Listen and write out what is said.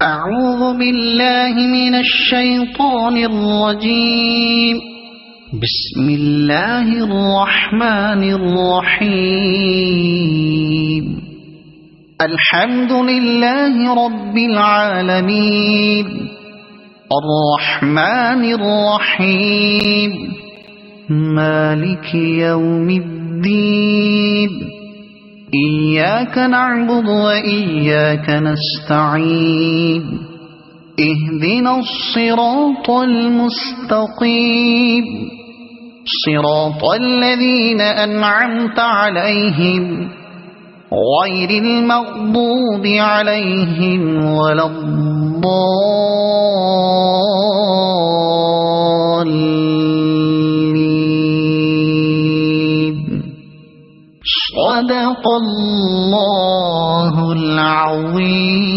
أعوذ بالله من الشيطان الرجيم. بسم الله الرحمن الرحيم. الحمد لله رب العالمين الرحمن الرحيم مالك يوم الدين إياك نعبد وإياك نستعين اهدنا الصراط المستقيم صراط الذين أنعمت عليهم غير المغضوب عليهم ولا الضالين. صدق الله العظيم.